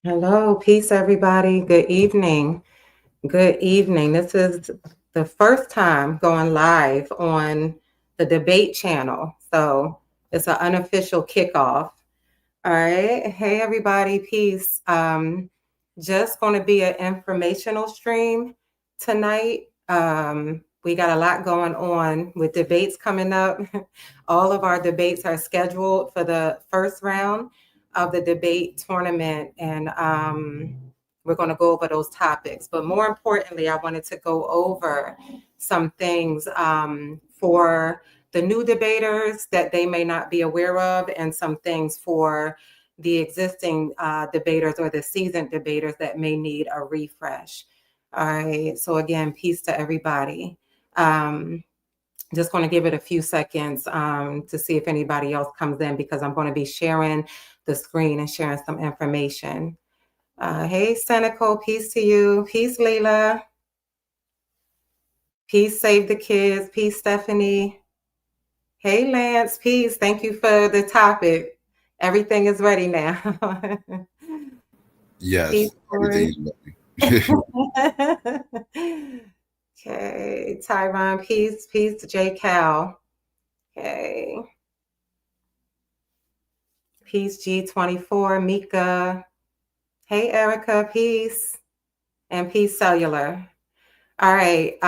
Hello, peace, everybody. Good evening. Good evening. This is the first time going live on the debate channel. So it's an unofficial kickoff. All right. Hey, everybody. Peace. Just going to be an informational stream tonight. We got a lot going on with debates coming up. All of our debates are scheduled for the first round of the debate tournament. And we're going to go over those topics. But more importantly, I wanted to go over some things for the new debaters that they may not be aware of, and some things for the existing debaters or the seasoned debaters that may need a refresh. All right. So again, peace to everybody. Just going to give it a few seconds to see if anybody else comes in, because I'm going to be sharing the screen and sharing some information. Hey, Senecal, peace to you. Peace, Leila. Peace, Save the Kids. Peace, Stephanie. Hey, Lance, peace. Thank you for the topic. Everything is ready now. Yes, Peace, everything Corey. is ready. Okay, Tyron, peace. Peace, J. Cal. Okay. Peace, G24. Mika. Hey, Erica, peace. And peace, Cellular. All right.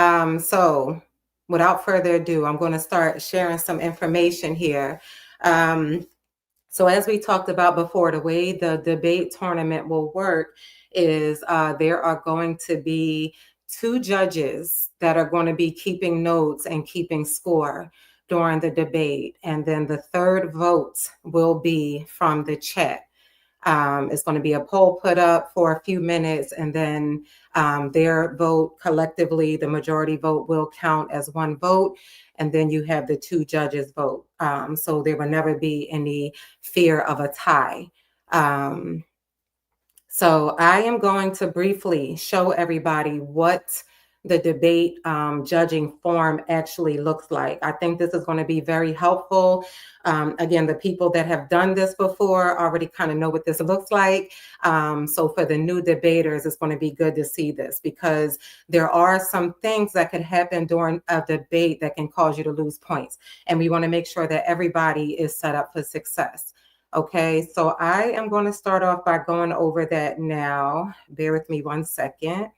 So without further ado, I'm going to start sharing some information here. So as we talked about before, the way the debate tournament will work is there are going to be two judges that are going to be keeping notes and keeping score during the debate. And then the third vote will be from the chat. It's going to be a poll put up for a few minutes, and then their vote collectively, the majority vote, will count as one vote. And then you have the two judges vote. So there will never be any fear of a tie. So I am going to briefly show everybody what the debate judging form actually looks like. I think this is going to be very helpful. Again, the people that have done this before already kind of know what this looks like. So for the new debaters, it's going to be good to see this, because there are some things that could happen during a debate that can cause you to lose points. And we want to make sure that everybody is set up for success. Okay, so I am going to start off by going over that now. Bear with me 1 second.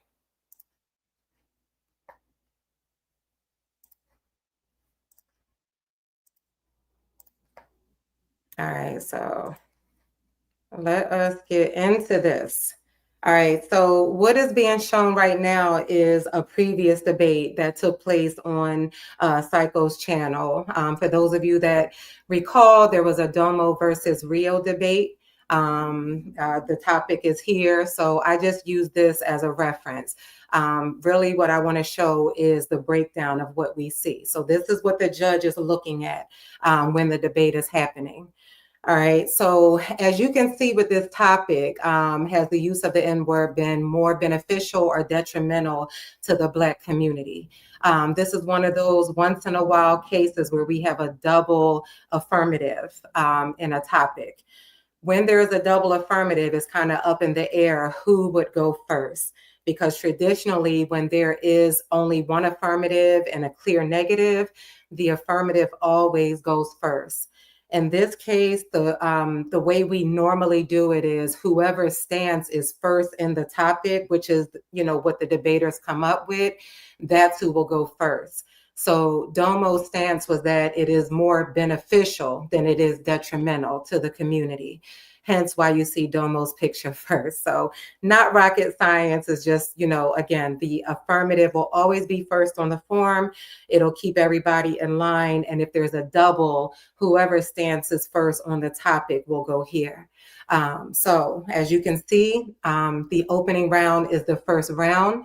All right, so let us get into this. All right, so what is being shown right now is a previous debate that took place on Psycho's channel. For those of you that recall, there was a Domo versus Rio debate. The topic is here, so I just use this as a reference. Really what I want to show is the breakdown of what we see. So this is what the judge is looking at when the debate is happening. All right. So as you can see with this topic, has the use of the N-word been more beneficial or detrimental to the Black community? This is one of those once in a while cases where we have a double affirmative in a topic. When there is a double affirmative, it's kind of up in the air who would go first. Because traditionally, when there is only one affirmative and a clear negative, the affirmative always goes first. In this case, the way we normally do it is whoever stance is first in the topic, which is, what the debaters come up with, that's who will go first. So Domo's stance was that it is more beneficial than it is detrimental to the community. Hence why you see Domo's picture first. So not rocket science, is just, again, the affirmative will always be first on the form. It'll keep everybody in line. And if there's a double, whoever stands is first on the topic will go here. So as you can see, the opening round is the first round.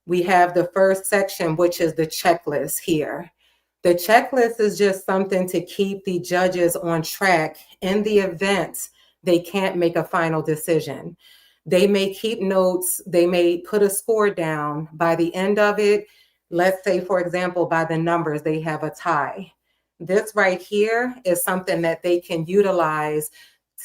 We have the first section, which is the checklist here. The checklist is just something to keep the judges on track in the event they can't make a final decision. They may keep notes, they may put a score down. By the end of it, let's say, for example, by the numbers, they have a tie. This right here is something that they can utilize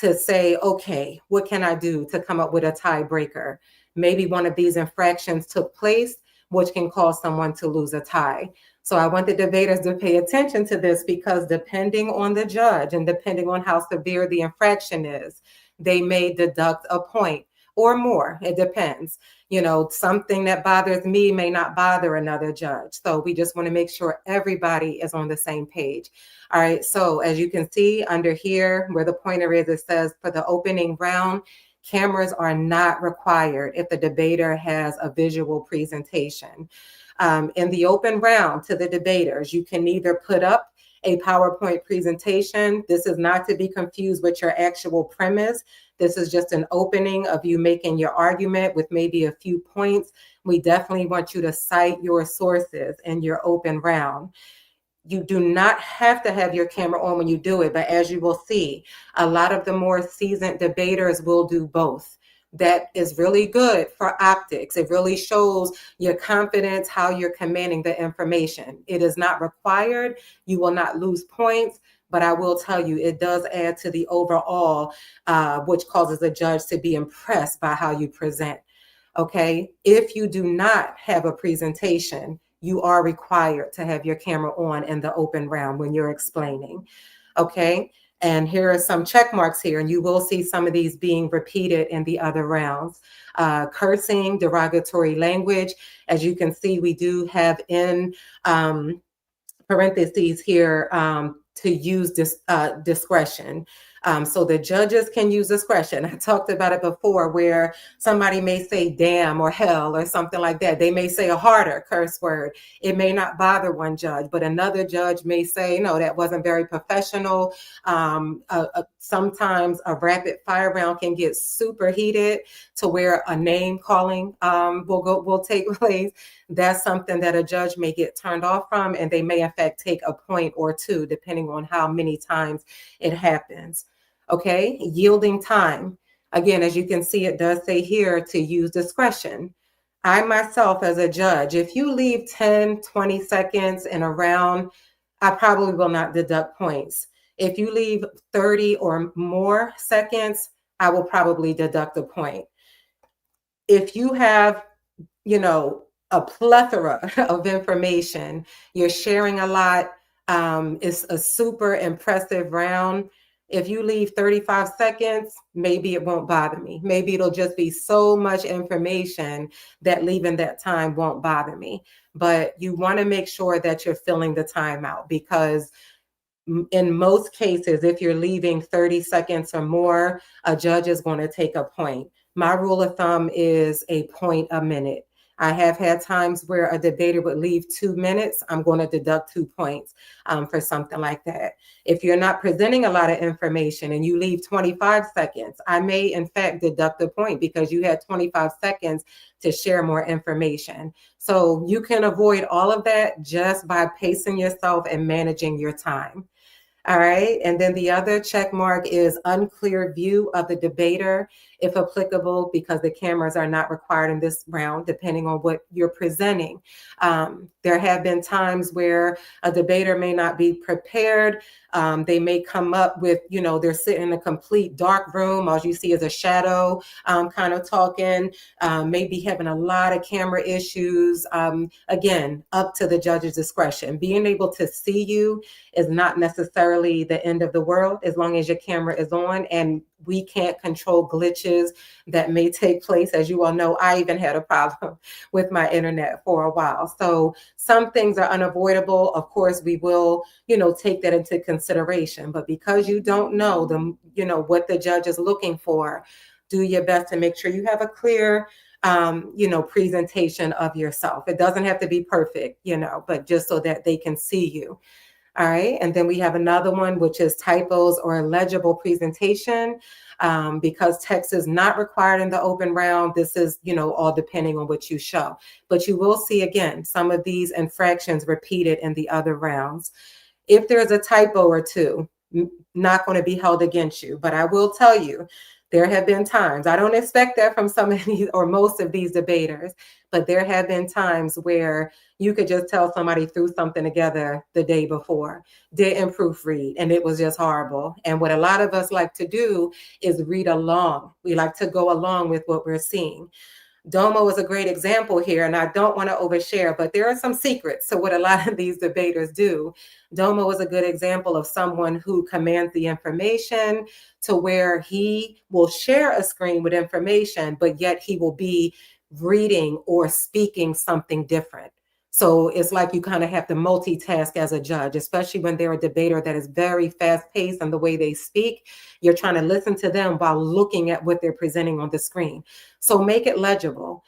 to say, okay, what can I do to come up with a tiebreaker? Maybe one of these infractions took place, which can cause someone to lose a tie. So I want the debaters to pay attention to this, because depending on the judge and depending on how severe the infraction is, they may deduct a point or more. It depends. Something that bothers me may not bother another judge. So we just want to make sure everybody is on the same page. All right. So as you can see under here where the pointer is, it says for the opening round, cameras are not required if the debater has a visual presentation. In the open round to the debaters, you can either put up a PowerPoint presentation. This is not to be confused with your actual premise. This is just an opening of you making your argument with maybe a few points. We definitely want you to cite your sources in your open round. You do not have to have your camera on when you do it, but as you will see, a lot of the more seasoned debaters will do both. That is really good for optics. It really shows your confidence, how you're commanding the information. It is not required. You will not lose points, but I will tell you, it does add to the overall, which causes a judge to be impressed by how you present. Okay, if you do not have a presentation, you are required to have your camera on in the open round when you're explaining. Okay, and here are some check marks here, and you will see some of these being repeated in the other rounds. Cursing, derogatory language. As you can see, we do have in parentheses here to use discretion. So the judges can use discretion. I talked about it before, where somebody may say damn or hell or something like that. They may say a harder curse word. It may not bother one judge, but another judge may say, no, that wasn't very professional. Sometimes a rapid fire round can get super heated to where a name calling will take place. That's something that a judge may get turned off from, and they may in fact take a point or two, depending on how many times it happens. Okay, yielding time. Again, as you can see, it does say here to use discretion. I myself, as a judge, if you leave 10, 20 seconds in a round, I probably will not deduct points. If you leave 30 or more seconds, I will probably deduct a point. If you have, a plethora of information, you're sharing a lot, it's a super impressive round. If you leave 35 seconds, maybe it won't bother me. Maybe it'll just be so much information that leaving that time won't bother me. But you want to make sure that you're filling the time out, because in most cases, if you're leaving 30 seconds or more, a judge is going to take a point. My rule of thumb is a point a minute. I have had times where a debater would leave 2 minutes. I'm going to deduct 2 points for something like that. If you're not presenting a lot of information and you leave 25 seconds, I may in fact deduct a point because you had 25 seconds to share more information. So you can avoid all of that just by pacing yourself and managing your time. All right. And then the other check mark is unclear view of the debater, if applicable, because the cameras are not required in this round, depending on what you're presenting. There have been times where a debater may not be prepared. They may come up with, they're sitting in a complete dark room. All you see is a shadow kind of talking, maybe having a lot of camera issues. Again, up to the judge's discretion. Being able to see you is not necessarily the end of the world, as long as your camera is on, and we can't control glitches that may take place. As you all know, I even had a problem with my internet for a while. So some things are unavoidable. Of course, we will, take that into consideration. But because you don't know what the judge is looking for, do your best to make sure you have a clear presentation of yourself. It doesn't have to be perfect, but just so that they can see you. All right. And then we have another one, which is typos or illegible presentation. Because text is not required in the open round. This is, all depending on what you show. But you will see, again, some of these infractions repeated in the other rounds. If there's a typo or two, not going to be held against you. But I will tell you, There have been times, I don't expect that from some of these or most of these debaters, but there have been times where you could just tell somebody threw something together the day before, didn't proofread, and it was just horrible. And what a lot of us like to do is read along. We like to go along with what we're seeing. Domo is a great example here, and I don't want to overshare, but there are some secrets to what a lot of these debaters do. Domo is a good example of someone who commands the information to where he will share a screen with information, but yet he will be reading or speaking something different. So it's like you kind of have to multitask as a judge, especially when they're a debater that is very fast paced and the way they speak. You're trying to listen to them while looking at what they're presenting on the screen. So make it legible.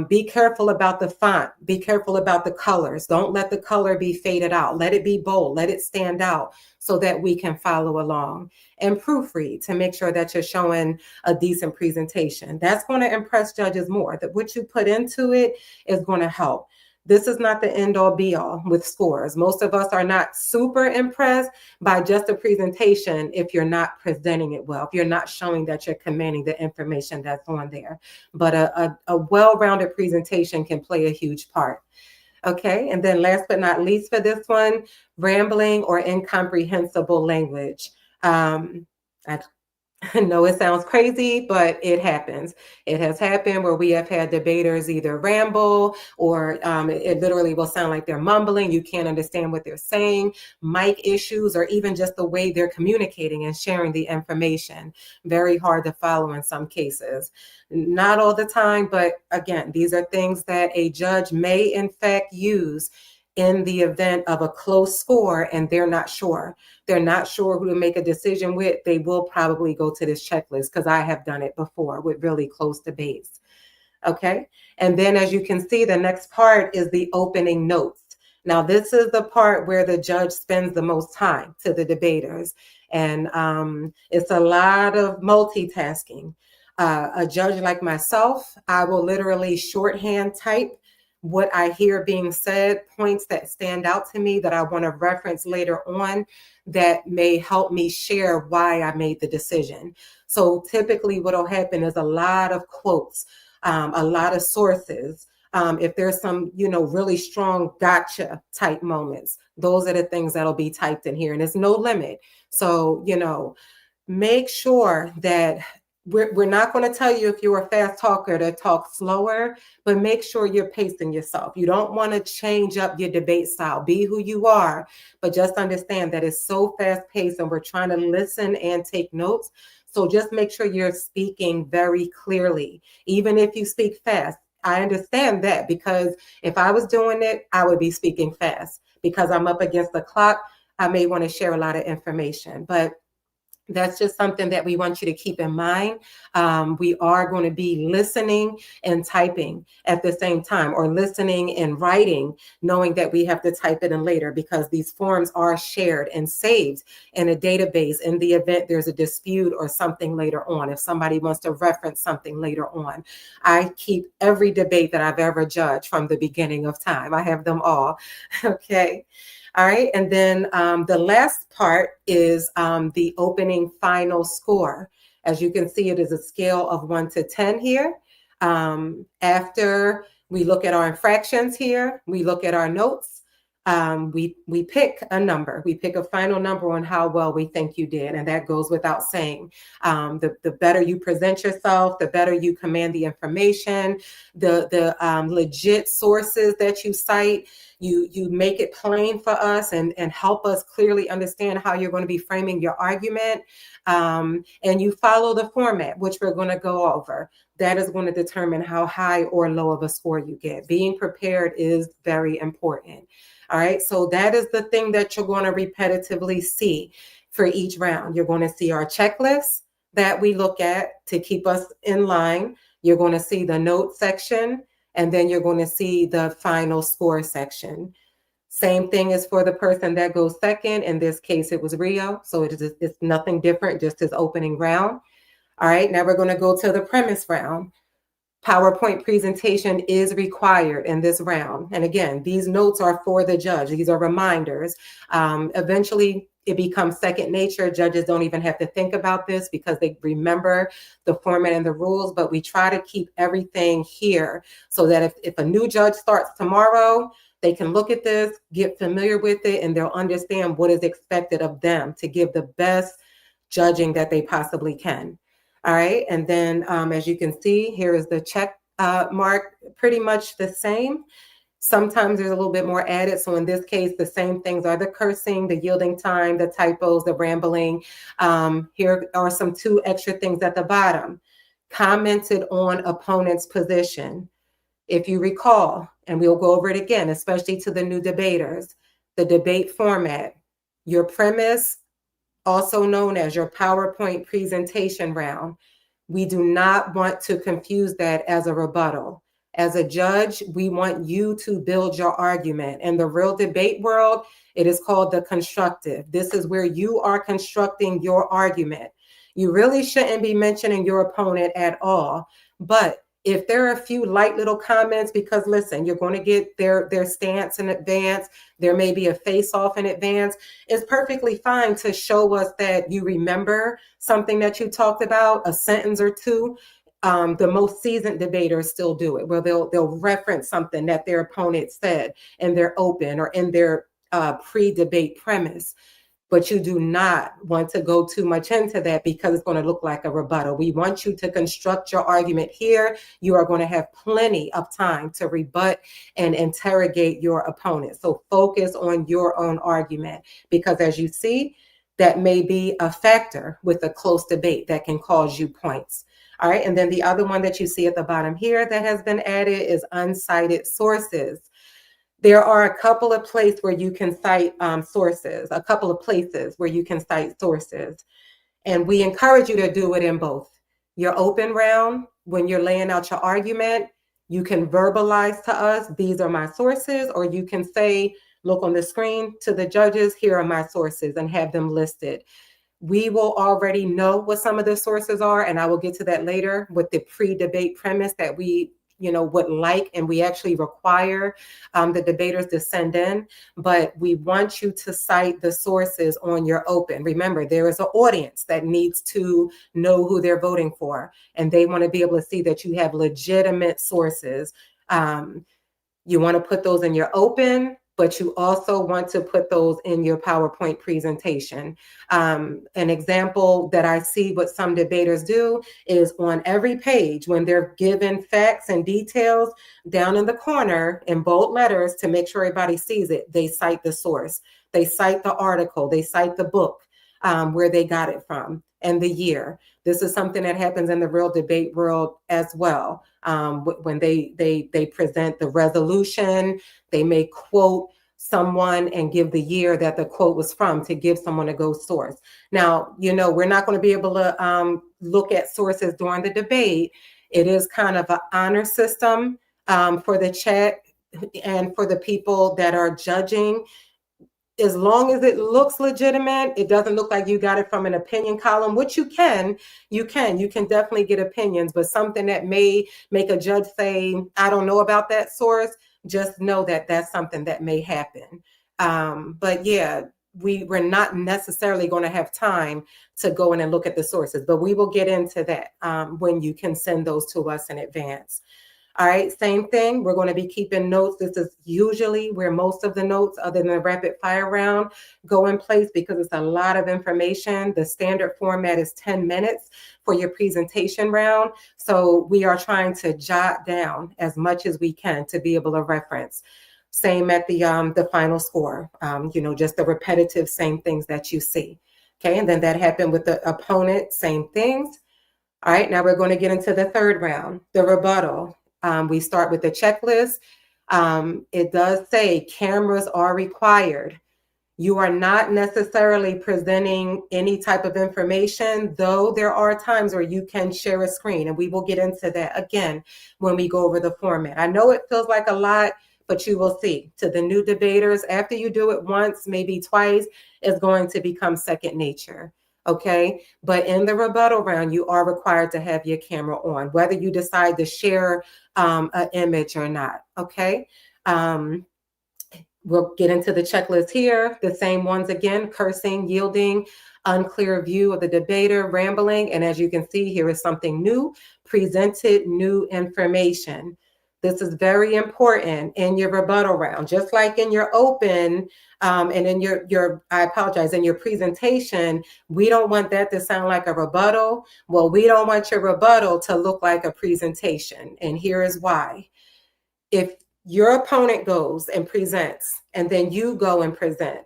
Be careful about the font. Be careful about the colors. Don't let the color be faded out. Let it be bold. Let it stand out so that we can follow along. And proofread to make sure that you're showing a decent presentation. That's going to impress judges more. That what you put into it is going to help. This is not the end all be all with scores. Most of us are not super impressed by just a presentation if you're not presenting it well, if you're not showing that you're commanding the information that's on there. But a well-rounded presentation can play a huge part. Okay, and then last but not least for this one, rambling or incomprehensible language. I know it sounds crazy, but it happens. It has happened where we have had debaters either ramble or it literally will sound like they're mumbling. You can't understand what they're saying, mic issues, or even just the way they're communicating and sharing the information. Very hard to follow in some cases. Not all the time, but again, these are things that a judge may in fact use in the event of a close score and they're not sure who to make a decision with. They will probably go to this checklist because I have done it before with really close debates. Okay. And then as you can see, the next part is the opening notes. Now, this is the part where the judge spends the most time to the debaters. And it's a lot of multitasking. A judge like myself, I will literally shorthand type what I hear being said, points that stand out to me that I want to reference later on that may help me share why I made the decision. So typically what will happen is a lot of quotes, a lot of sources. If there's some, really strong gotcha type moments, those are the things that'll be typed in here, and there's no limit. So, make sure that we're not going to tell you if you're a fast talker to talk slower, but make sure you're pacing yourself. You don't want to change up your debate style. Be who you are, but just understand that it's so fast paced and we're trying to listen and take notes. So just make sure you're speaking very clearly, even if you speak fast. I understand that because if I was doing it, I would be speaking fast because I'm up against the clock. I may want to share a lot of information, but that's just something that we want you to keep in mind. We are going to be listening and typing at the same time, or listening and writing, knowing that we have to type it in later because these forms are shared and saved in a database in the event there's a dispute or something later on. If somebody wants to reference something later on, I keep every debate that I've ever judged from the beginning of time. I have them all. Okay. All right, and then the last part is the opening final score. As you can see, it is a scale of 1 to 10 here. After we look at our infractions here, we look at our notes, we pick a number. We pick a final number on how well we think you did, and that goes without saying. The better you present yourself, the better you command the information, the legit sources that you cite, you make it plain for us and help us clearly understand how you're going to be framing your argument. And you follow the format, which we're going to go over. That is going to determine how high or low of a score you get. Being prepared is very important. All right, so that is the thing that you're going to repetitively see for each round. You're going to see our checklist that we look at to keep us in line. You're going to see the note section, and then you're going to see the final score section. Same thing as for the person that goes second. In this case, it was Rio, so it's nothing different, just his opening round. All right, now we're going to go to the premise round. PowerPoint presentation is required in this round. And again, these notes are for the judge. These are reminders. Eventually, it becomes second nature. Judges don't even have to think about this because they remember the format and the rules, but we try to keep everything here so that if a new judge starts tomorrow, they can look at this, get familiar with it, and they'll understand what is expected of them to give the best judging that they possibly can. All right, and then as you can see, here is the check mark, pretty much the same. Sometimes there's a little bit more added. So in this case, the same things are the cursing, the yielding time, the typos, the rambling. Here are some 2 extra things at the bottom. Commented on opponent's position. If you recall, and we'll go over it again, especially to the new debaters, the debate format, your premise, also known as your PowerPoint presentation round. We do not want to confuse that as a rebuttal. As a judge, we want you to build your argument. In the real debate world, it is called the constructive. This is where you are constructing your argument. You really shouldn't be mentioning your opponent at all. But if there are a few light little comments, because listen, you're going to get their stance in advance, there may be a face-off in advance, it's perfectly fine to show us that you remember something that you talked about, a sentence or 2. The most seasoned debaters still do it, where they'll reference something that their opponent said in their open or in their pre-debate premise. But you do not want to go too much into that because it's going to look like a rebuttal. We want you to construct your argument here. You are going to have plenty of time to rebut and interrogate your opponent. So focus on your own argument, because as you see, that may be a factor with a close debate that can cause you points. All right, and then the other one that you see at the bottom here that has been added is uncited sources. There are a couple of places where you can cite sources, a couple of places where you can cite sources. And we encourage you to do it in both. Your open round, when you're laying out your argument, you can verbalize to us, these are my sources, or you can say, look on the screen to the judges, here are my sources, and have them listed. We will already know what some of the sources are, and I will get to that later with the pre-debate premise that we would like, and we actually require the debaters to send in, but we want you to cite the sources on your open. Remember, there is an audience that needs to know who they're voting for, and they want to be able to see that you have legitimate sources. You want to put those in your open, but you also want to put those in your PowerPoint presentation. An example that I see what some debaters do is on every page, when they're given facts and details, down in the corner in bold letters to make sure everybody sees it, they cite the source. They cite the article, they cite the book, where they got it from, and the year. This is something that happens in the real debate world as well. When they present the resolution, they may quote someone and give the year that the quote was from to give someone a go source. Now, we're not going to be able to look at sources during the debate. It is kind of an honor system for the chat and for the people that are judging. As long as it looks legitimate, it doesn't look like you got it from an opinion column, which you can definitely get opinions, but something that may make a judge say, I don't know about that source, just know that that's something that may happen. But yeah, we're not necessarily going to have time to go in and look at the sources, but we will get into that when you can send those to us in advance. All right, same thing. We're going to be keeping notes. This is usually where most of the notes, other than the rapid fire round, go in place because it's a lot of information. The standard format is 10 minutes for your presentation round. So we are trying to jot down as much as we can to be able to reference. Same at the final score, just the repetitive same things that you see. Okay, and then that happened with the opponent, same things. All right, now we're going to get into the third round, the rebuttal. We start with the checklist. It does say cameras are required. You are not necessarily presenting any type of information, though there are times where you can share a screen, and we will get into that again when we go over the format. I know it feels like a lot, but you will see. To the new debaters, after you do it once, maybe twice, it's going to become second nature. Okay. But in the rebuttal round, you are required to have your camera on, whether you decide to share an image or not. Okay. We'll get into the checklist here. The same ones again: cursing, yielding, unclear view of the debater, rambling. And as you can see, here is something new: presented new information. This is very important in your rebuttal round, just like in your open and in in your presentation. We don't want that to sound like a rebuttal. Well, we don't want your rebuttal to look like a presentation. And here is why. If your opponent goes and presents, and then you go and present,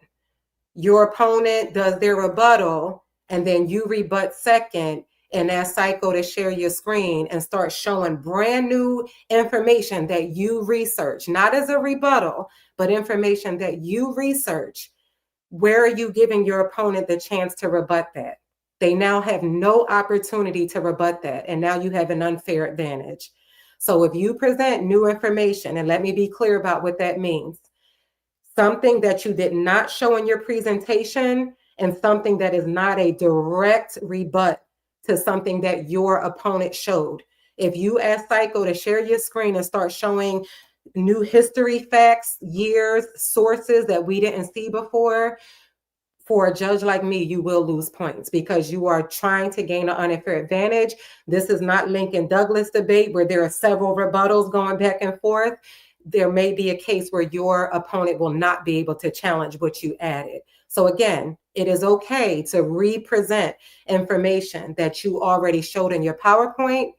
your opponent does their rebuttal, and then you rebut second, and ask Psycho to share your screen and start showing brand new information that you research, not as a rebuttal, but information that you research. Where are you giving your opponent the chance to rebut that? They now have no opportunity to rebut that, and now you have an unfair advantage. So if you present new information, and let me be clear about what that means: something that you did not show in your presentation, and something that is not a direct rebut to something that your opponent showed. If you ask Psycho to share your screen and start showing new history facts, years, sources that we didn't see before, for a judge like me, you will lose points because you are trying to gain an unfair advantage. This is not Lincoln Douglas debate where there are several rebuttals going back and forth. There may be a case where your opponent will not be able to challenge what you added. So again, it is okay to re-present information that you already showed in your PowerPoint.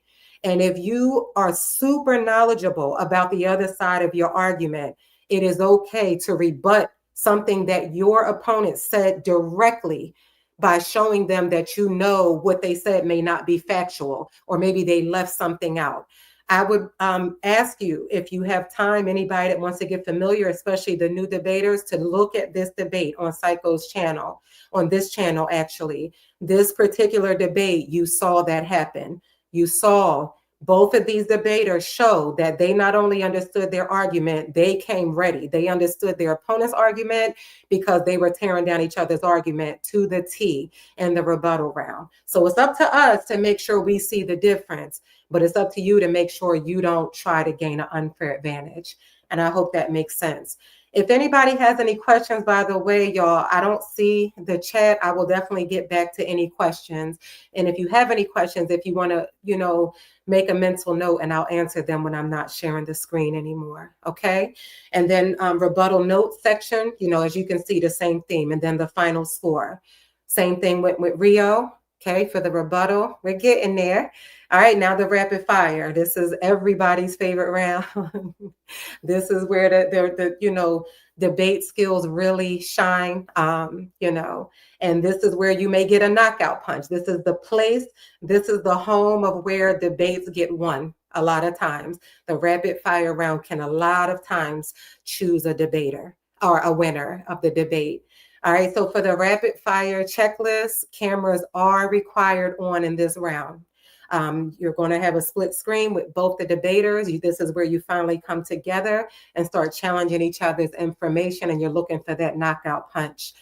And if you are super knowledgeable about the other side of your argument, it is okay to rebut something that your opponent said directly by showing them that you know what they said may not be factual, or maybe they left something out. I would ask you, if you have time, anybody that wants to get familiar, especially the new debaters, to look at this debate on Psycho's channel, on this channel actually. This particular debate, you saw that happen. You saw both of these debaters show that they not only understood their argument, they came ready. They understood their opponent's argument because they were tearing down each other's argument to the T in the rebuttal round. So it's up to us to make sure we see the difference, but it's up to you to make sure you don't try to gain an unfair advantage. And I hope that makes sense. If anybody has any questions, by the way, y'all, I don't see the chat. I will definitely get back to any questions. And if you have any questions, if you want to, make a mental note, and I'll answer them when I'm not sharing the screen anymore. Okay. And then rebuttal notes section, as you can see, the same theme. And then the final score. Same thing with Rio. Okay. For the rebuttal, we're getting there. All right. Now the rapid fire. This is everybody's favorite round. This is where the debate skills really shine, and this is where you may get a knockout punch. This is the place, this is the home of where debates get won a lot of times. The rapid fire round can a lot of times choose a debater or a winner of the debate. All right, so for the rapid fire checklist, cameras are required on in this round. You're going to have a split screen with both the debaters. This is where you finally come together and start challenging each other's information, and you're looking for that knockout punch.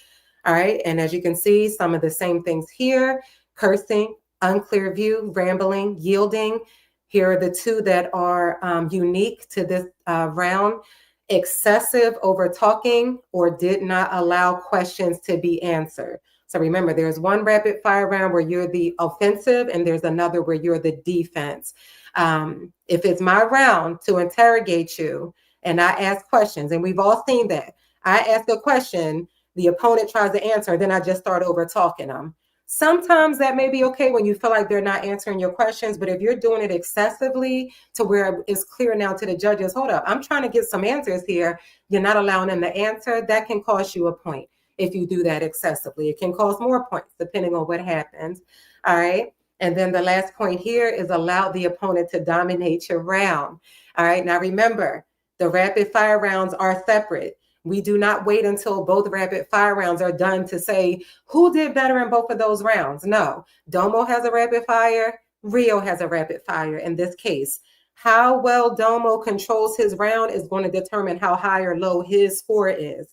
All right, and as you can see, some of the same things here: cursing, unclear view, rambling, yielding. Here are the two that are unique to this round: excessive over talking, or did not allow questions to be answered. So remember, there's one rapid fire round where you're the offensive, and there's another where you're the defense. If it's my round to interrogate you and I ask questions, and we've all seen that, I ask a question, the opponent tries to answer, and then I just start over talking them. Sometimes that may be okay when you feel like they're not answering your questions, but if you're doing it excessively to where it's clear now to the judges, hold up, I'm trying to get some answers here, you're not allowing them to answer, that can cost you a point. If you do that excessively, it can cause more points depending on what happens. All right. And then the last point here is allow the opponent to dominate your round. All right. Now remember, the rapid fire rounds are separate. We do not wait until both rapid fire rounds are done to say who did better in both of those rounds. No, Domo has a rapid fire, Rio has a rapid fire in this case. How well Domo controls his round is going to determine how high or low his score is.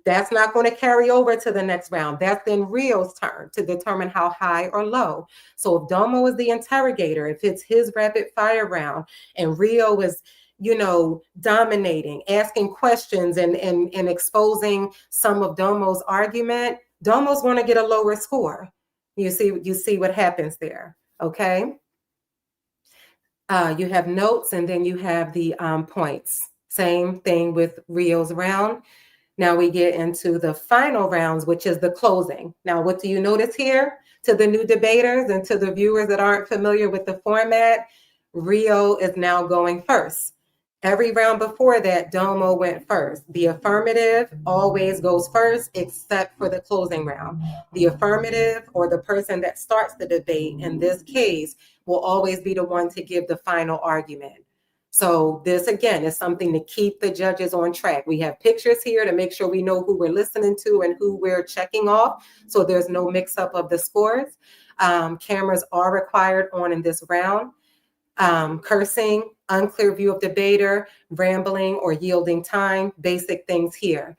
That's not going to carry over to the next round. That's then Rio's turn to determine how high or low. So if Domo is the interrogator, if it's his rapid fire round and Rio is, dominating, asking questions and exposing some of Domo's argument, Domo's going to get a lower score. You see what happens there. Okay. You have notes and then you have the points. Same thing with Rio's round. Now we get into the final rounds, which is the closing. Now, what do you notice here? To the new debaters and to the viewers that aren't familiar with the format, Rio is now going first. Every round before that, Domo went first. The affirmative always goes first, except for the closing round. The affirmative, or the person that starts the debate, in this case, will always be the one to give the final argument. So this, again, is something to keep the judges on track. We have pictures here to make sure we know who we're listening to and who we're checking off, so there's no mix-up of the scores. Cameras are required on in this round. Cursing, unclear view of debater, rambling or yielding time, basic things here.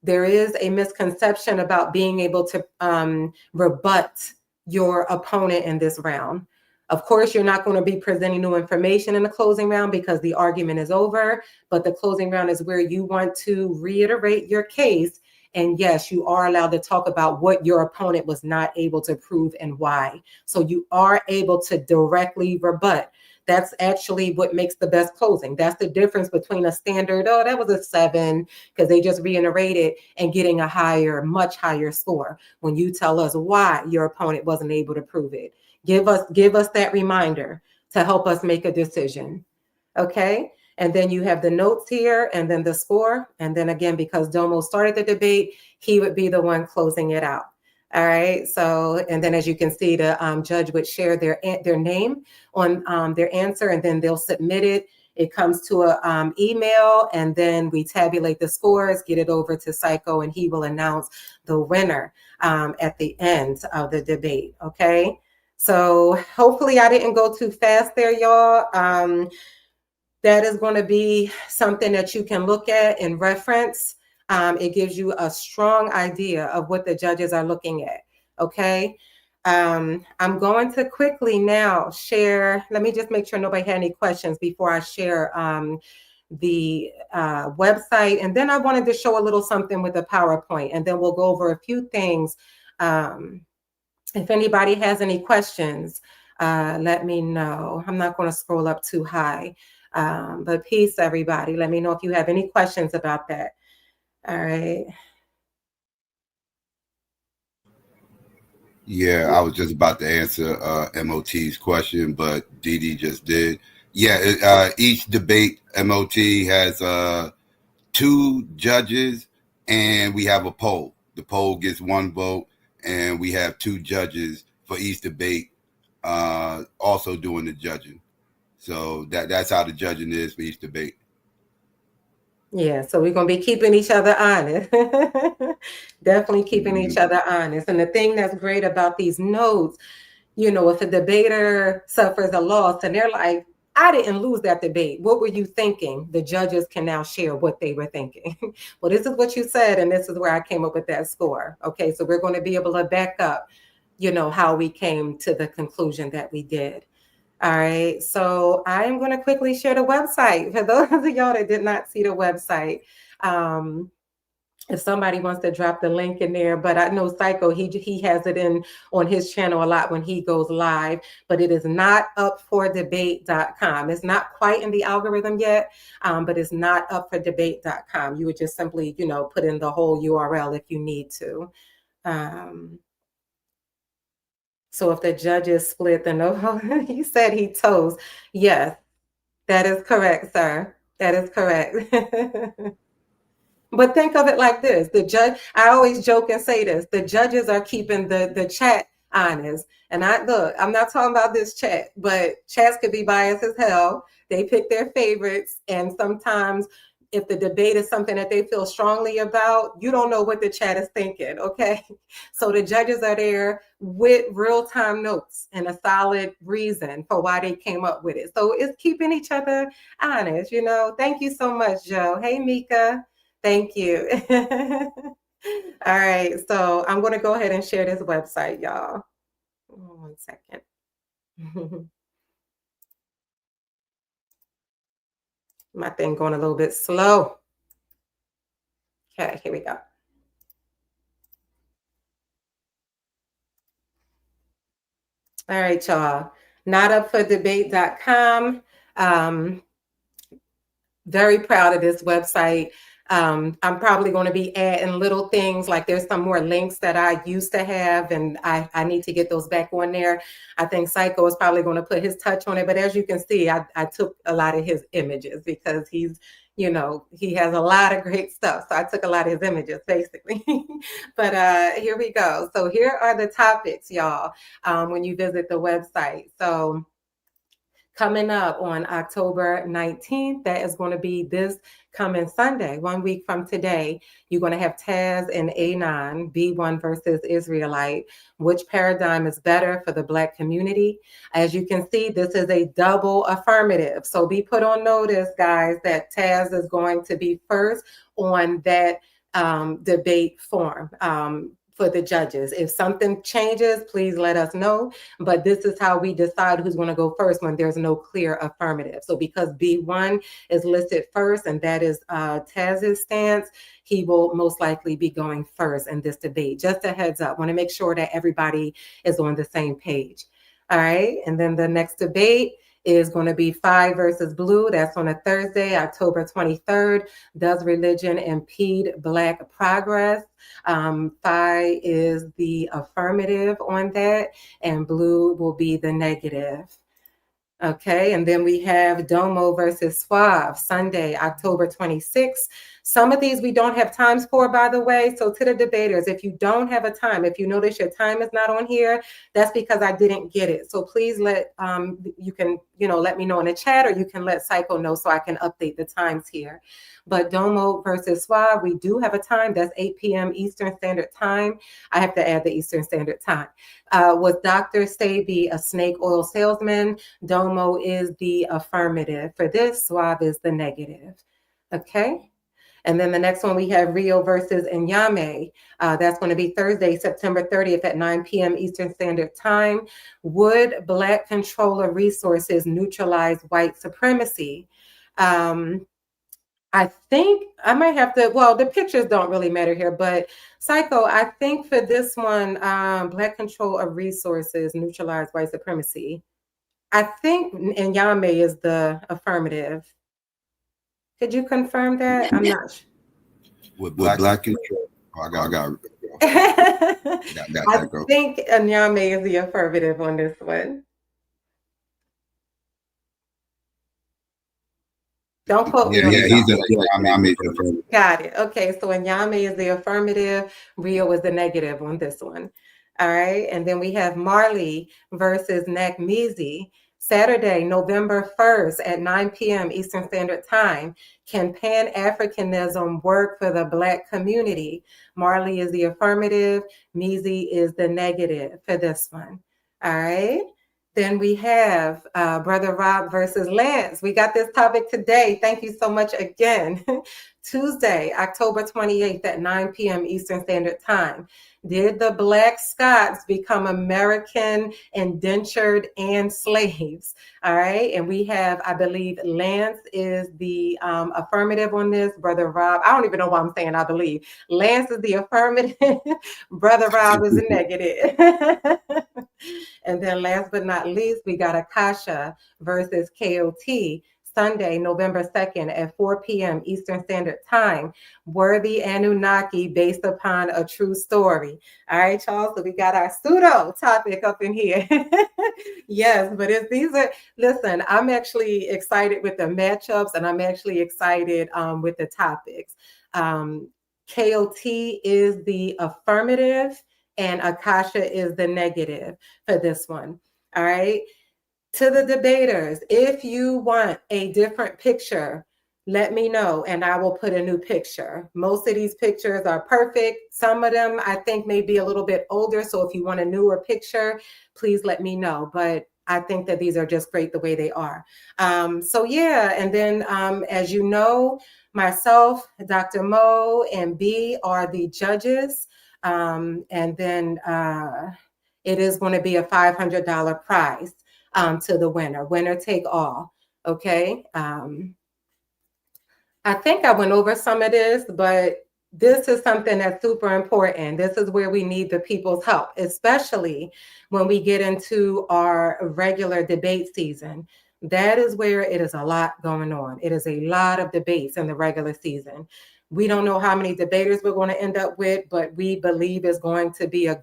There is a misconception about being able to rebut your opponent in this round. Of course, you're not going to be presenting new information in the closing round because the argument is over, but the closing round is where you want to reiterate your case. And yes, you are allowed to talk about what your opponent was not able to prove and why. So you are able to directly rebut. That's actually what makes the best closing. That's the difference between a standard, oh, that was a 7, because they just reiterated, and getting a higher, much higher score when you tell us why your opponent wasn't able to prove it. Give us that reminder to help us make a decision. Okay. And then you have the notes here and then the score. And then again, because Domo started the debate, he would be the one closing it out. All right. So, and then as you can see, the judge would share their name on their answer, and then they'll submit it. It comes to a email, and then we tabulate the scores, get it over to Psycho, and he will announce the winner at the end of the debate. Okay. So hopefully I didn't go too fast there, y'all. That is going to be something that you can look at and reference. It gives you a strong idea of what the judges are looking at. Okay. I'm going to quickly now share. Let me just make sure nobody had any questions before I share the website. And then I wanted to show a little something with the PowerPoint, and then we'll go over a few things. If anybody has any questions, let me know. I'm not going to scroll up too high, but peace, everybody. Let me know if you have any questions about that. All right. Yeah, I was just about to answer MOT's question, but Dee just did. Yeah, each debate MOT has 2 judges, and we have a poll. The poll gets 1 vote, and we have 2 judges for each debate, also doing the judging. So that's how the judging is for each debate. Yeah, so we're going to be keeping each other honest. Definitely keeping each other honest. And the thing that's great about these notes, if a debater suffers a loss and they're like, I didn't lose that debate. What were you thinking? The judges can now share what they were thinking. Well, this is what you said, and this is where I came up with that score. Okay, so we're going to be able to back up, how we came to the conclusion that we did. All right, so I'm going to quickly share the website for those of y'all that did not see the website. If somebody wants to drop the link in there, but I know Psycho, he has it in on his channel a lot when he goes live, but it is not up for debate.com. It's not quite in the algorithm yet, but it's not up for debate.com. You would just simply, put in the whole URL if you need to. So if the judges split, then he said he toes. Yes, that is correct, sir. That is correct. But think of it like this. I always joke and say this, the judges are keeping the chat honest. And I'm not talking about this chat, but chats could be biased as hell. They pick their favorites. And sometimes if the debate is something that they feel strongly about, you don't know what the chat is thinking, okay? So the judges are there with real-time notes and a solid reason for why they came up with it. So it's keeping each other honest, Thank you so much, Joe. Hey, Mika. Thank you. All right, so I'm going to go ahead and share this website, y'all. 1 second. My thing going a little bit slow. Okay, here we go. All right, y'all. NotUpForDebate.com. Very proud of this website. I'm probably going to be adding little things, like there's some more links that I used to have, and I need to get those back on there. I think Psycho is probably going to put his touch on it, but as you can see, I took a lot of his images because he's, you know, he has a lot of great stuff. So I took a lot of his images, basically. But here we go. So here are the topics, y'all, when you visit the website. So coming up on October 19th, that is going to be this coming Sunday, 1 week from today. You're going to have Taz and Anon, B1 versus Israelite. Which paradigm is better for the Black community? As you can see, this is a double affirmative. So be put on notice, guys, that Taz is going to be first on that debate form. For the judges. If something changes, please let us know. But this is how we decide who's going to go first when there's no clear affirmative. So because B1 is listed first, and that is Taz's stance, he will most likely be going first in this debate. Just a heads up. Want to make sure that everybody is on the same page. All right. And then the next debate is going to be Phi versus Blue. That's on a Thursday, October 23rd. Does religion impede Black progress? Phi is the affirmative on that, and Blue will be the negative. Okay, and then we have Domo versus Suave, Sunday, October 26th. Some of these we don't have times for, by the way. So to the debaters, if you don't have a time, if you notice your time is not on here, that's because I didn't get it. So please you can, let me know in the chat, or you can let Psycho know so I can update the times here. But Domo versus Suave, we do have a time. That's 8 p.m. Eastern Standard Time. I have to add the Eastern Standard Time. Was Dr. Staby a snake oil salesman? Domo is the affirmative for this. Suave is the negative. Okay. And then the next one, we have Rio versus Nyame. That's going to be Thursday, September 30th at 9 p.m. Eastern Standard Time. Would Black controller resources neutralize white supremacy? I think I might have to, well, the pictures don't really matter here, but Psycho, I think for this one, Black control of resources neutralize white supremacy. I think Nyame is the affirmative. Could you confirm that? I'm not sure. With Black control. I got I think Nyame is the affirmative on this one. Don't quote me on that. Got it. Okay, so Nyame is the affirmative, Rio is the negative on this one. All right, and then we have Marley versus Nakmizi, Saturday, November 1st at 9 p.m. Eastern Standard Time. Can Pan-Africanism work for the Black community? Marley is the affirmative, Mizi is the negative for this one. All right. Then we have Brother Rob versus Lance. We got this topic today. Thank you so much again. Tuesday, October 28th at 9 p.m. Eastern Standard Time. Did the Black Scots become American indentured and slaves? All right. And we have, I believe, Lance is the affirmative on this. Brother Rob, I don't even know why I'm saying I believe. Lance is the affirmative. Brother Rob is the negative. And then last but not least, we got Akasha versus KOT. Sunday, November 2nd at 4 p.m. Eastern Standard Time. Were the Anunnaki based upon a true story? All right, y'all. So we got our pseudo topic up in here. Yes, but listen, I'm actually excited with the matchups, and I'm actually excited with the topics. KOT is the affirmative, and Akasha is the negative for this one. All right. To the debaters, if you want a different picture, let me know and I will put a new picture. Most of these pictures are perfect. Some of them I think may be a little bit older. So if you want a newer picture, please let me know. But I think that these are just great the way they are. So yeah, and then as you know, myself, Dr. Mo, and B are the judges. And then it is going to be a $500 prize to the winner. Winner take all. Okay. I think I went over some of this, but this is something that's super important. This is where we need the people's help, especially when we get into our regular debate season. That is where it is a lot going on. It is a lot of debates in the regular season. We don't know how many debaters we're going to end up with, but we believe it's going to be a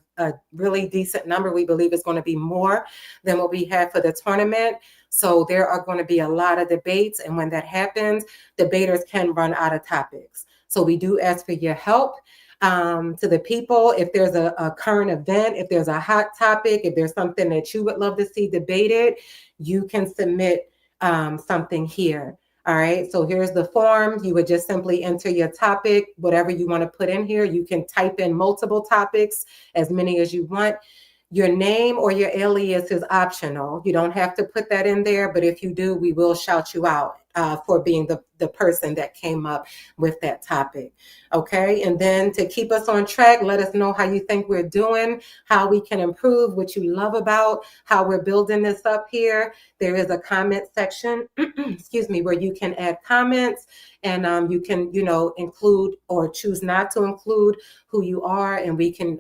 really decent number. We believe it's going to be more than what we had for the tournament. So there are going to be a lot of debates. And when that happens, debaters can run out of topics. So we do ask for your help to the people. If there's a current event, if there's a hot topic, if there's something that you would love to see debated, you can submit something here. All right, so here's the form. You would just simply enter your topic, whatever you want to put in here. You can type in multiple topics, as many as you want. Your name or your alias is optional. You don't have to put that in there, but if you do, we will shout you out for being the person that came up with that topic. Okay, and then to keep us on track, let us know how you think we're doing, how we can improve, what you love about how we're building this up here. There is a comment section, excuse me, where you can add comments, and you can, include or choose not to include who you are, and we can,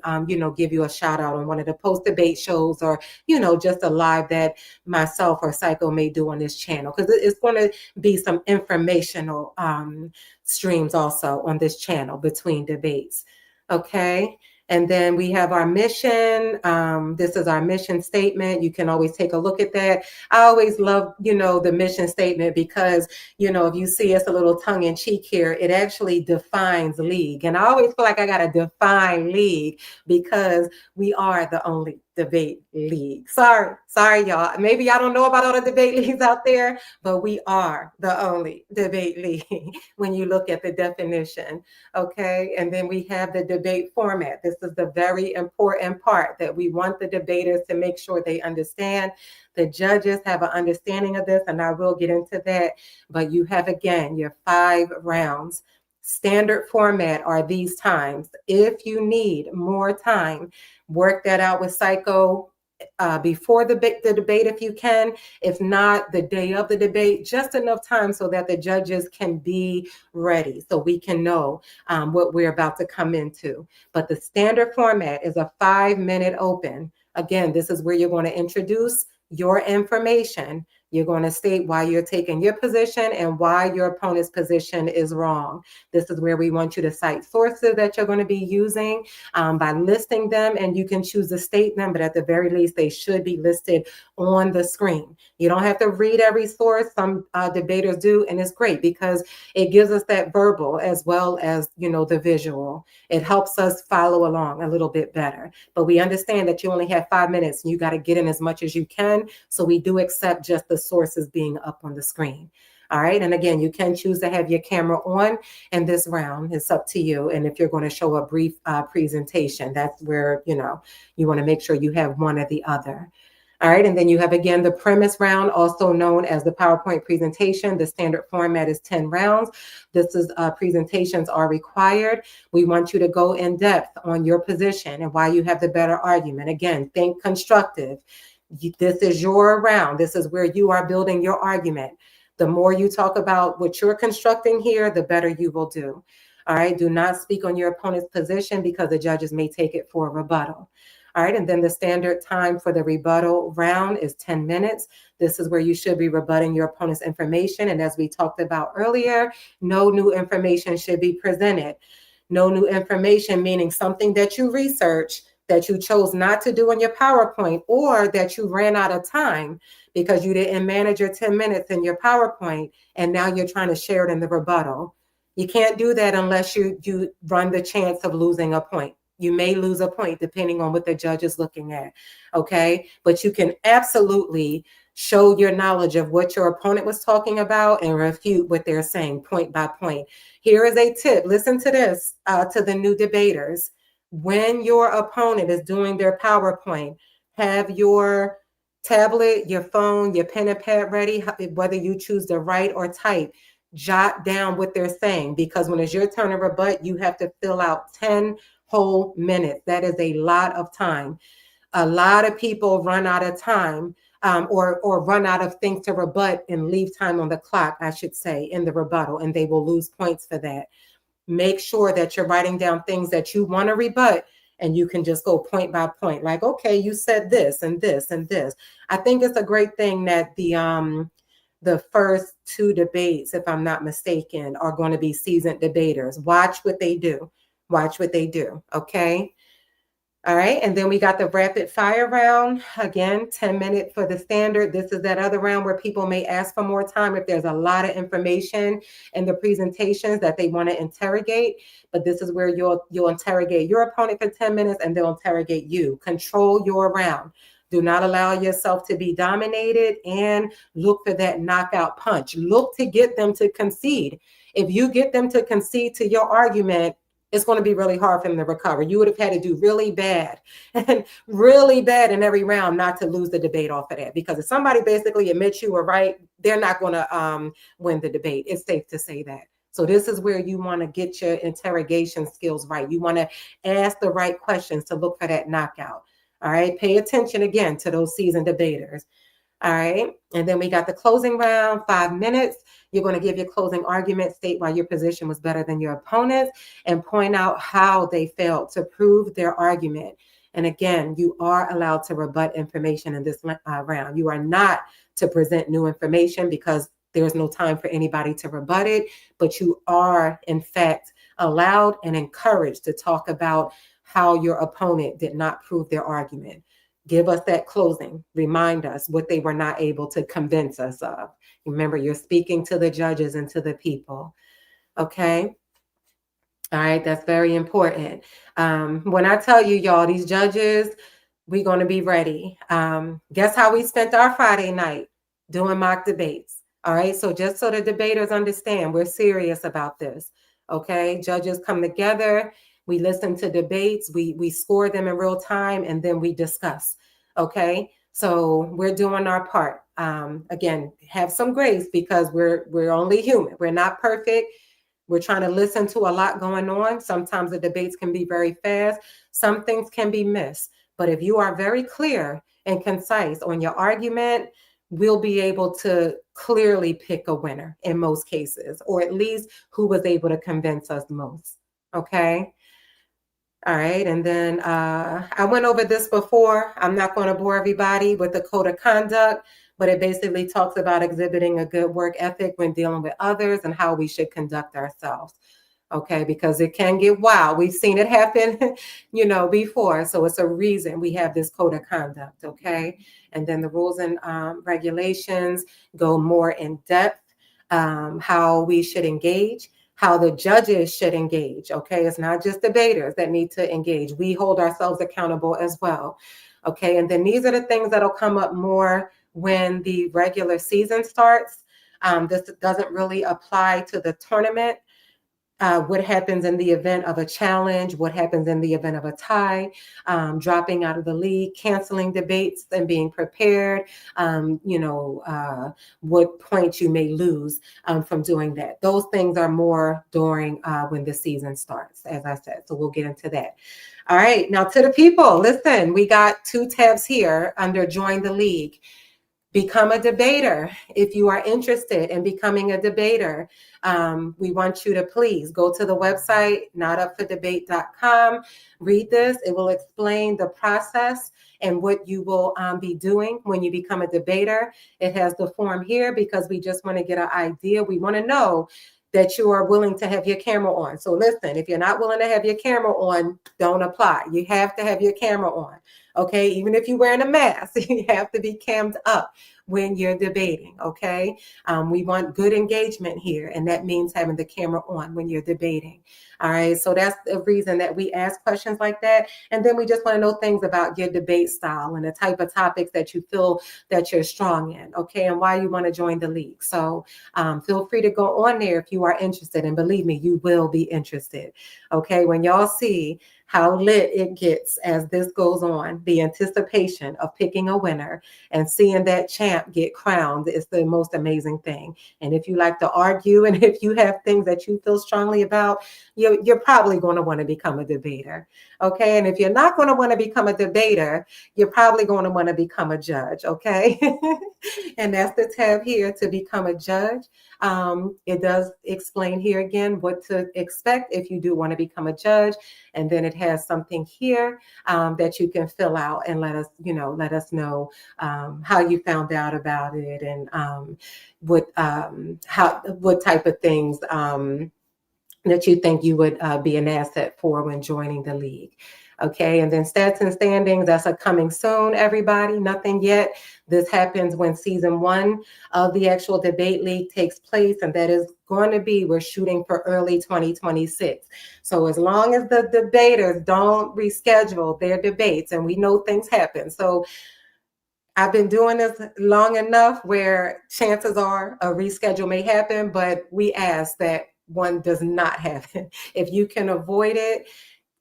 give you a shout out on one of the post-debate shows, or, just a live that myself or Psycho may do on this channel, because it's going to be some informational streams also on this channel between debates. Okay. And then we have our mission. This is our mission statement. You can always take a look at that. I always love, the mission statement because, if you see us a little tongue in cheek here, it actually defines League. And I always feel like I got to define League because we are the only debate league. Sorry, y'all. Maybe y'all don't know about all the debate leagues out there, but we are the only debate league when you look at the definition. Okay, and then we have the debate format. This is the very important part that we want the debaters to make sure they understand. The judges have an understanding of this, and I will get into that. But you have, again, your 5 rounds. Standard format are these times. If you need more time, work that out with Psycho before the debate if you can. If not, the day of the debate, just enough time so that the judges can be ready, so we can know what we're about to come into. But the standard format is a 5-minute open. Again, this is where you're going to introduce your information. You're going to state why you're taking your position and why your opponent's position is wrong. This is where we want you to cite sources that you're going to be using by listing them, and you can choose to state them, but at the very least, they should be listed on the screen. You don't have to read every source. Some debaters do, and it's great because it gives us that verbal as well as, the visual. It helps us follow along a little bit better. But we understand that you only have 5 minutes and you got to get in as much as you can. So we do accept just the sources being up on the screen. All right. And again, you can choose to have your camera on in this round. It's up to you. And if you're going to show a brief presentation, that's where, you want to make sure you have one or the other. All right. And then you have, again, the premise round, also known as the PowerPoint presentation. The standard format is 10 rounds. This is presentations are required. We want you to go in depth on your position and why you have the better argument. Again, think constructive. This is your round. This is where you are building your argument. The more you talk about what you're constructing here, the better you will do. All right. Do not speak on your opponent's position because the judges may take it for a rebuttal. All right. And then the standard time for the rebuttal round is 10 minutes. This is where you should be rebutting your opponent's information. And as we talked about earlier, no new information should be presented. No new information, meaning something that you researched that you chose not to do in your PowerPoint, or that you ran out of time because you didn't manage your 10 minutes in your PowerPoint, and now you're trying to share it in the rebuttal. You can't do that unless you run the chance of losing a point. You may lose a point depending on what the judge is looking at, okay? But you can absolutely show your knowledge of what your opponent was talking about and refute what they're saying point by point. Here is a tip. Listen to this to the new debaters. When your opponent is doing their PowerPoint, have your tablet, your phone, your pen and pad ready, whether you choose to write or type, jot down what they're saying, because when it's your turn to rebut, you have to fill out 10 whole minutes. That is a lot of time. A lot of people run out of time, or run out of things to rebut and leave time on the clock, I should say, in the rebuttal, and they will lose points for that. Make sure that you're writing down things that you want to rebut, and you can just go point by point, like, okay, you said this and this and this. I think it's a great thing that the first two debates, if I'm not mistaken, are going to be seasoned debaters. Watch what they do. Watch what they do. Okay. All right, and then we got the rapid fire round. Again, 10 minutes for the standard. This is that other round where people may ask for more time if there's a lot of information in the presentations that they want to interrogate. But this is where you'll interrogate your opponent for 10 minutes and they'll interrogate you. Control your round. Do not allow yourself to be dominated, and look for that knockout punch. Look to get them to concede. If you get them to concede to your argument, it's going to be really hard for them to recover. You would have had to do really bad and really bad in every round not to lose the debate off of that. Because if somebody basically admits you were right, they're not going to win the debate. It's safe to say that. So this is where you want to get your interrogation skills right. You want to ask the right questions to look for that knockout. All right. Pay attention again to those seasoned debaters. All right. And then we got the closing round, 5 minutes. You're going to give your closing argument, state why your position was better than your opponent's, and point out how they failed to prove their argument. And again, you are allowed to rebut information in this round. You are not to present new information because there's no time for anybody to rebut it, but you are, in fact, allowed and encouraged to talk about how your opponent did not prove their argument. Give us that closing. Remind us what they were not able to convince us of. Remember, you're speaking to the judges and to the people. Okay? All right, that's very important. When I tell you, y'all, these judges, we're going to be ready. Guess how we spent our Friday night? Doing mock debates. All right, so just so the debaters understand, we're serious about this. Okay, judges come together. We listen to debates, we score them in real time, and then we discuss. Okay, so we're doing our part. Again, have some grace because we're only human. We're not perfect. We're trying to listen to a lot going on. Sometimes the debates can be very fast. Some things can be missed. But if you are very clear and concise on your argument, we'll be able to clearly pick a winner in most cases, or at least who was able to convince us most. Okay. All right, and then I went over this before. I'm not going to bore everybody with the code of conduct, but it basically talks about exhibiting a good work ethic when dealing with others and how we should conduct ourselves. Okay, because it can get wild. We've seen it happen, before. So it's a reason we have this code of conduct. Okay, and then the rules and regulations go more in depth, how we should engage, how the judges should engage. Okay, it's not just debaters that need to engage. We hold ourselves accountable as well. Okay, and then these are the things that'll come up more when the regular season starts. This doesn't really apply to the tournament. What happens in the event of a challenge, what happens in the event of a tie, dropping out of the league, canceling debates and being prepared, what points you may lose from doing that. Those things are more during when the season starts, as I said. So we'll get into that. All right, now to the people, listen, we got 2 tabs here under Join the League. Become a debater. If you are interested in becoming a debater, we want you to please go to the website, notupfordebate.com. Read this. It will explain the process and what you will be doing when you become a debater. It has the form here because we just want to get an idea. We want to know that you are willing to have your camera on. So listen, if you're not willing to have your camera on, don't apply. You have to have your camera on. Okay, even if you're wearing a mask, you have to be cammed up when you're debating. Okay, we want good engagement here, and that means having the camera on when you're debating. All right, so that's the reason that we ask questions like that, and then we just want to know things about your debate style and the type of topics that you feel that you're strong in. Okay, and why you want to join the league. So feel free to go on there if you are interested, and believe me, you will be interested. Okay, when y'all see how lit it gets as this goes on. The anticipation of picking a winner and seeing that champ get crowned is the most amazing thing. And if you like to argue and if you have things that you feel strongly about, you're probably going to want to become a debater. Okay. And if you're not going to want to become a debater, you're probably going to want to become a judge. Okay. And that's the tab here to become a judge. It does explain here again what to expect if you do want to become a judge. And then it has something here that you can fill out and let us know how you found out about it and what type of things that you think you would be an asset for when joining the league. Okay, and then stats and standings, that's a coming soon, everybody. Nothing yet. This happens when season 1 of the actual debate league takes place, and that is going to be, we're shooting for early 2026. So as long as the debaters don't reschedule their debates, and we know things happen. So I've been doing this long enough where chances are a reschedule may happen, but we ask that one does not happen. If you can avoid it,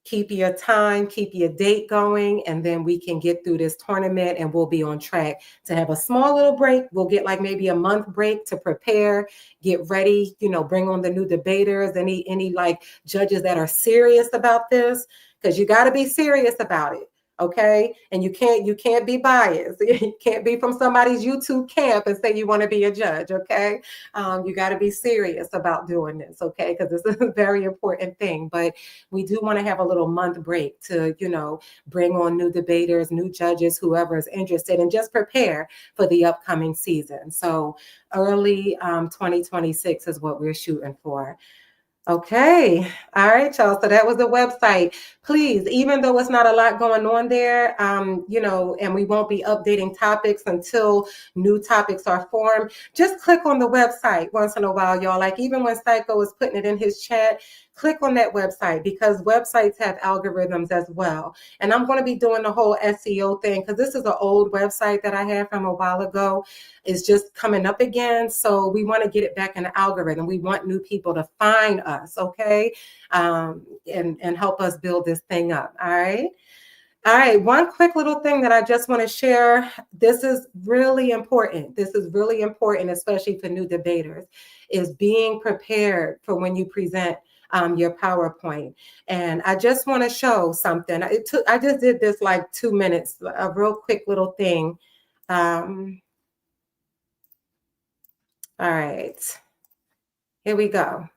keep your time, keep your date going, and then we can get through this tournament and we'll be on track to have a small little break. We'll get like maybe a month break to prepare, get ready, bring on the new debaters, any like judges that are serious about this, because you got to be serious about it. Okay. And you can't be biased. You can't be from somebody's YouTube camp and say you want to be a judge. Okay. You got to be serious about doing this. Okay. Because this is a very important thing. But we do want to have a little month break to, bring on new debaters, new judges, whoever is interested, and just prepare for the upcoming season. So early 2026 is what we're shooting for. Okay. All right, y'all. So that was the website. Please, even though it's not a lot going on there, and we won't be updating topics until new topics are formed, just click on the website once in a while, y'all. Like even when Psycho is putting it in his chat, click on that website because websites have algorithms as well. And I'm going to be doing the whole SEO thing because this is an old website that I had from a while ago. It's just coming up again. So we want to get it back in the algorithm. We want new people to find us, okay? And help us build this thing up, all right? All right, one quick little thing that I just want to share. This is really important. This is really important, especially for new debaters, is being prepared for when you present your PowerPoint. And I just want to show something. I just did this like 2 minutes, a real quick little thing. All right, here we go.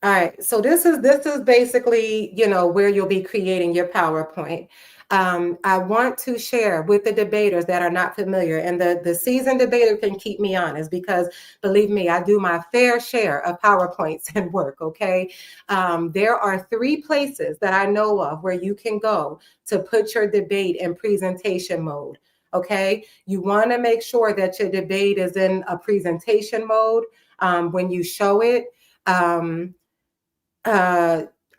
All right, so this is basically, where you'll be creating your PowerPoint. I want to share with the debaters that are not familiar, and the seasoned debater can keep me honest because, believe me, I do my fair share of PowerPoints and work, okay? There are 3 places that I know of where you can go to put your debate in presentation mode, okay? You want to make sure that your debate is in a presentation mode when you show it.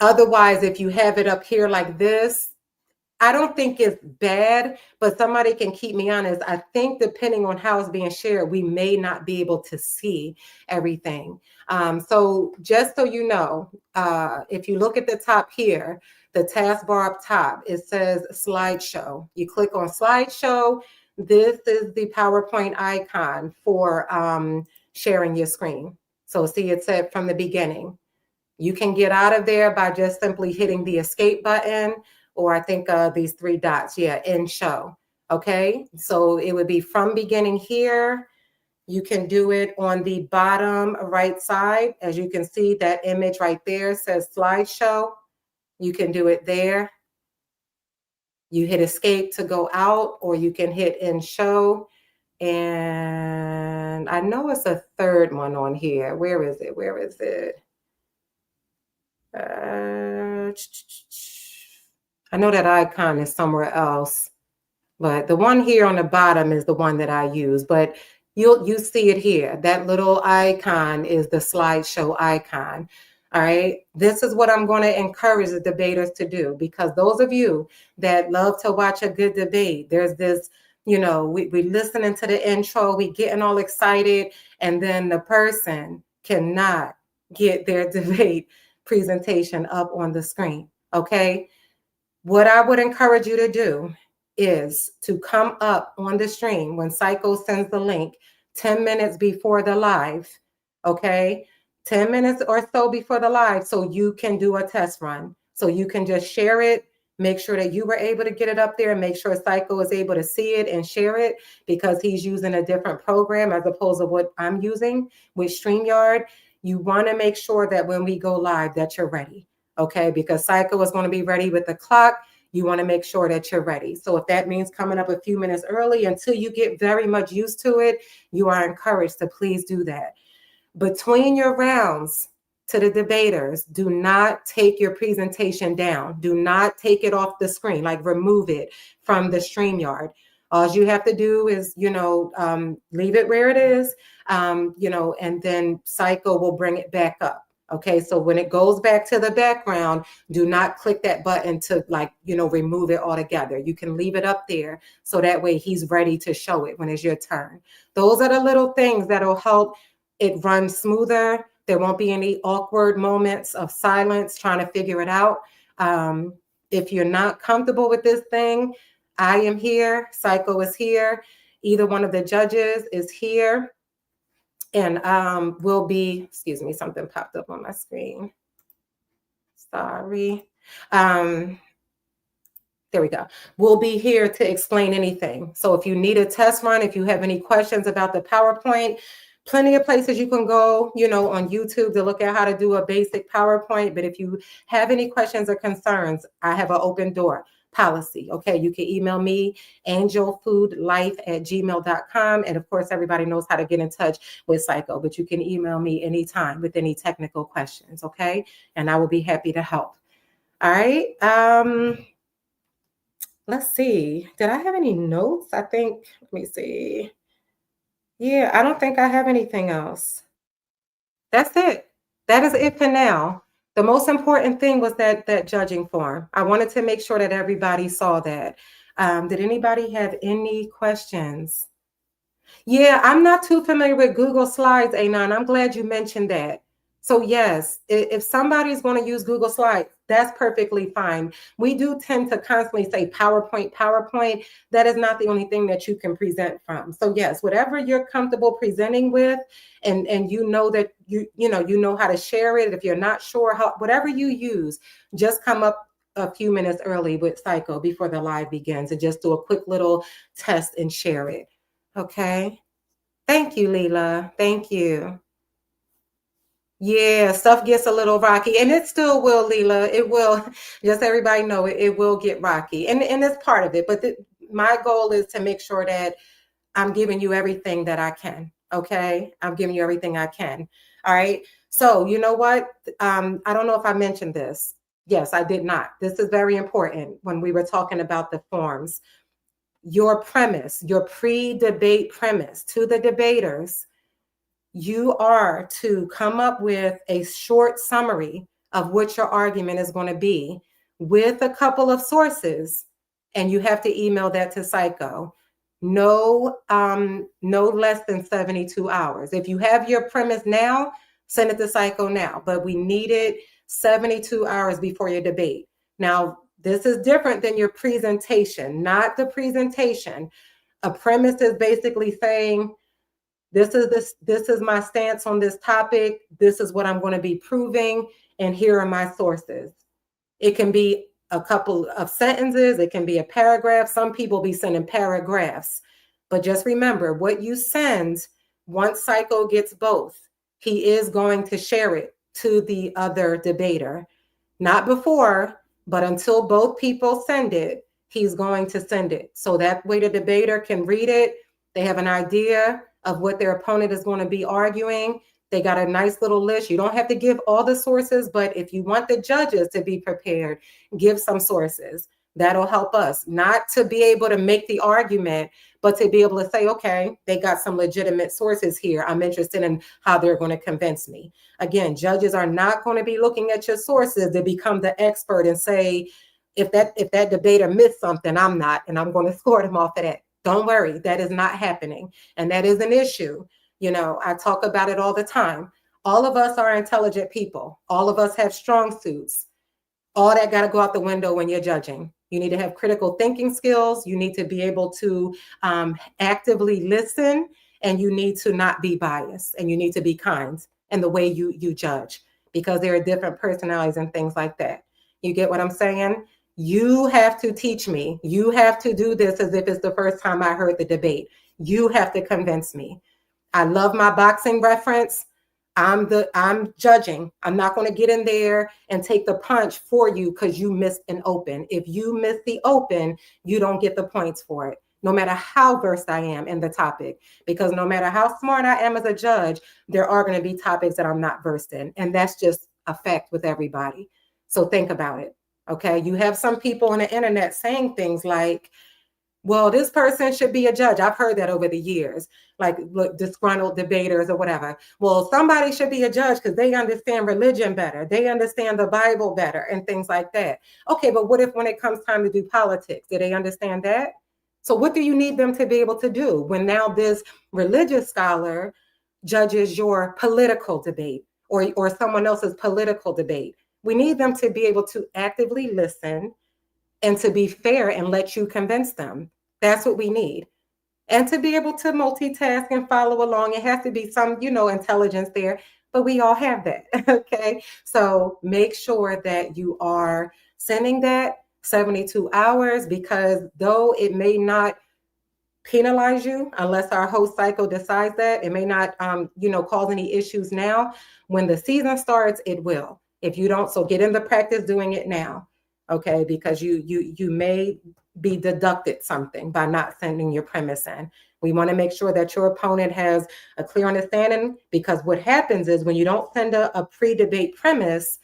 Otherwise, if you have it up here like this, I don't think it's bad, but somebody can keep me honest. I think depending on how it's being shared, we may not be able to see everything. So just so you know, if you look at the top here, the taskbar up top, it says slideshow. You click on slideshow. This is the PowerPoint icon for sharing your screen. So see, it said from the beginning. You can get out of there by just simply hitting the escape button, or I think these 3 dots, end show. Okay, so it would be from beginning here. You can do it on the bottom right side. As you can see, that image right there says slideshow. You can do it there. You hit escape to go out, or you can hit end show. And I know it's a third one on here. Where is it? Where is it? I know that icon is somewhere else, but the one here on the bottom is the one that I use, but you see it here. That little icon is the slideshow icon. All right. This is what I'm going to encourage the debaters to do, because those of you that love to watch a good debate, there's this, we listening to the intro, we getting all excited, and then the person cannot get their debate presentation up on the screen. Okay. What I would encourage you to do is to come up on the stream when Psycho sends the link 10 minutes before the live, okay? 10 minutes or so before the live, so you can do a test run. So you can just share it, make sure that you were able to get it up there, and make sure Psycho is able to see it and share it, because he's using a different program as opposed to what I'm using with StreamYard. You want to make sure that when we go live that you're ready, okay? Because Psycho is going to be ready with the clock. You want to make sure that you're ready. So if that means coming up a few minutes early until you get very much used to it, you are encouraged to please do that. Between your rounds, to the debaters, do not take your presentation down. Do not take it off the screen, like remove it from the StreamYard. All you have to do is, leave it where it is, and then Psycho will bring it back up. Okay, so when it goes back to the background, do not click that button to remove it altogether. You can leave it up there so that way he's ready to show it when it's your turn. Those are the little things that'll help it run smoother. There won't be any awkward moments of silence trying to figure it out. If you're not comfortable with this thing, I am here. Psycho is here. Either one of the judges is here. And will be, excuse me, something popped up on my screen. Sorry. There we go. We'll be here to explain anything. So if you need a test run, if you have any questions about the PowerPoint, plenty of places you can go, on YouTube to look at how to do a basic PowerPoint. But if you have any questions or concerns, I have an open door policy. Okay, you can email me, angelfoodlife@gmail.com. And of course, everybody knows how to get in touch with Psycho, but you can email me anytime with any technical questions. Okay, and I will be happy to help. All right. Let's see. Did I have any notes? Let me see. Yeah, I don't think I have anything else. That's it. That is it for now. The most important thing was that judging form. I wanted to make sure that everybody saw that. Did anybody have any questions? Yeah, I'm not too familiar with Google Slides, Anon. I'm glad you mentioned that. So yes, if somebody's going to use Google Slides, that's perfectly fine. We do tend to constantly say PowerPoint, PowerPoint. That is not the only thing that you can present from. So yes, whatever you're comfortable presenting with, and that you know how to share it. If you're not sure whatever you use, just come up a few minutes early with Psycho before the live begins and just do a quick little test and share it. Okay. Thank you, Leela. Thank you. Yeah, stuff gets a little rocky, and it still will, Leela. It will. Just everybody know it will get rocky, and it's part of it. But my goal is to make sure that I'm giving you everything that I can. Okay, I'm giving you everything I can. All right. So you know what? I don't know if I mentioned this. Yes, I did not. This is very important when we were talking about the forms. Your premise, your pre-debate premise to the debaters, you are to come up with a short summary of what your argument is going to be with a couple of sources, and you have to email that to Psycho. No less than 72 hours. If you have your premise now, send it to Psycho now, but we need it 72 hours before your debate. Now, this is different than your presentation, not the presentation. A premise is basically saying, this is my stance on this topic. This is what I'm going to be proving, and here are my sources. It can be a couple of sentences. It can be a paragraph. Some people be sending paragraphs. But just remember, what you send, once Psycho gets both, he is going to share it to the other debater. Not before, but until both people send it, he's going to send it. So that way the debater can read it. They have an idea of what their opponent is going to be arguing. They got a nice little list. You don't have to give all the sources, but if you want the judges to be prepared, give some sources. That'll help us, not to be able to make the argument, but to be able to say, okay, they got some legitimate sources here. I'm interested in how they're going to convince me. Again, judges are not going to be looking at your sources to become the expert and say, if that debater missed something, I'm not, and I'm going to score them off of that. Don't worry, that is not happening. And that is an issue. I talk about it all the time. All of us are intelligent people. All of us have strong suits. All that got to go out the window when you're judging. You need to have critical thinking skills. You need to be able to actively listen, and you need to not be biased, and you need to be kind in the way you judge, because there are different personalities and things like that. You get what I'm saying? You have to teach me. You have to do this as if it's the first time I heard the debate. You have to convince me. I love my boxing reference. I'm judging. I'm not going to get in there and take the punch for you because you missed an open. If you miss the open, you don't get the points for it, no matter how versed I am in the topic. Because no matter how smart I am as a judge, there are going to be topics that I'm not versed in. And that's just a fact with everybody. So think about it. Okay. You have some people on the internet saying things like, well, this person should be a judge. I've heard that over the years, like look, disgruntled debaters or whatever. Well, somebody should be a judge because they understand religion better. They understand the Bible better and things like that. Okay, but what if when it comes time to do politics, do they understand that? So what do you need them to be able to do when now this religious scholar judges your political debate or someone else's political debate? We need them to be able to actively listen and to be fair and let you convince them. That's what we need. And to be able to multitask and follow along, it has to be some, intelligence there, but we all have that. Okay. So make sure that you are sending that 72 hours, because though it may not penalize you unless our host Psycho decides that, it may not cause any issues now. When the season starts, it will. If you don't, so get in the practice doing it now. Okay, because you may be deducted something by not sending your premise in. We want to make sure that your opponent has a clear understanding, because what happens is when you don't send a pre-debate premise,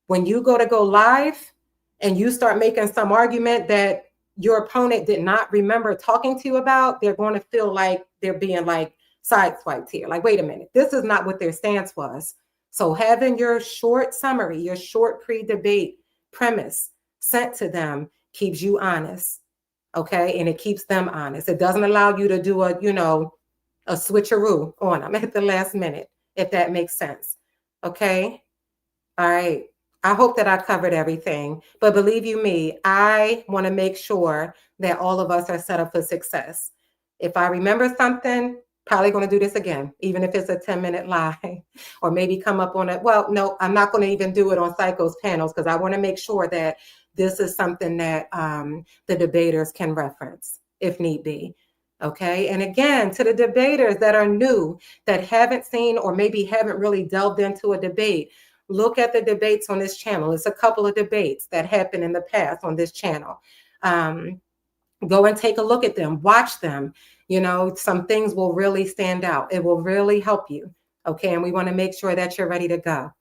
when you go live and you start making some argument that your opponent did not remember talking to you about, they're going to feel like they're being like sideswiped here. Like, wait a minute, this is not what their stance was. So having your short summary, your short pre-debate premise sent to them keeps you honest. Okay. And it keeps them honest. It doesn't allow you to do a switcheroo on them at the last minute, if that makes sense. Okay. All right. I hope that I covered everything, but believe you me, I want to make sure that all of us are set up for success. If I remember something, probably going to do this again, even if it's a 10-minute live, or maybe come up on it. Well, no, I'm not going to even do it on Psycho's panels, because I want to make sure that this is something that the debaters can reference if need be. Okay. And again, to the debaters that are new, that haven't seen or maybe haven't really delved into a debate, look at the debates on this channel. It's a couple of debates that happened in the past on this channel. Go and take a look at them, watch them. Some things will really stand out. It will really help you. Okay. And we want to make sure that you're ready to go.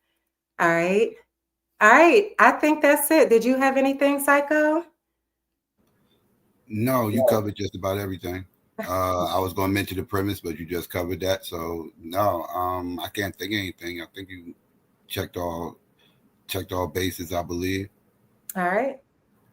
All right. All right. I think that's it. Did you have anything, Psycho? No, you covered just about everything. I was going to mention the premise, but you just covered that. So no, I can't think of anything. I think you checked all bases, I believe. All right.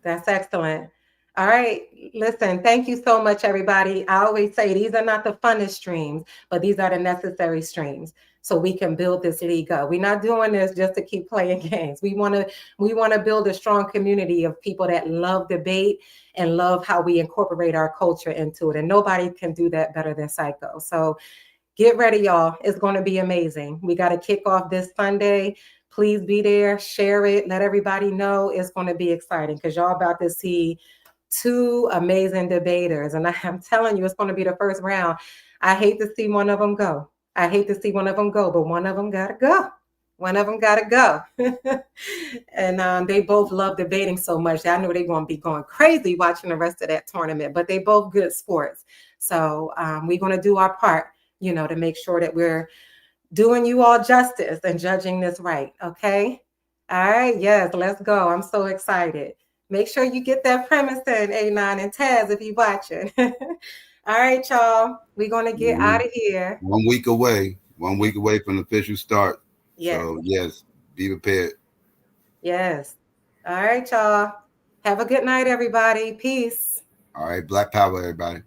That's excellent. All right. Listen, thank you so much, everybody. I always say these are not the funnest streams, but these are the necessary streams so we can build this league up. We're not doing this just to keep playing games. We want to build a strong community of people that love debate and love how we incorporate our culture into it. And nobody can do that better than Psycho. So get ready, y'all. It's going to be amazing. We got to kick off this Sunday. Please be there, share it, let everybody know. It's going to be exciting because y'all about to see two amazing debaters. And I'm telling you, it's going to be the first round. I hate to see one of them go. But one of them got to go. One of them got to go. And they both love debating so much. I know they're going to be going crazy watching the rest of that tournament, but they both good sports. So we're going to do our part, to make sure that we're doing you all justice and judging this right. Okay. All right. Yes. Let's go. I'm so excited. Make sure you get that premise in, A9 and Taz, if you're watching. All right, y'all. We're going to get out of here. 1 week away. 1 week away from the official start. Yes. So, yes, be prepared. Yes. All right, y'all. Have a good night, everybody. Peace. All right. Black power, everybody.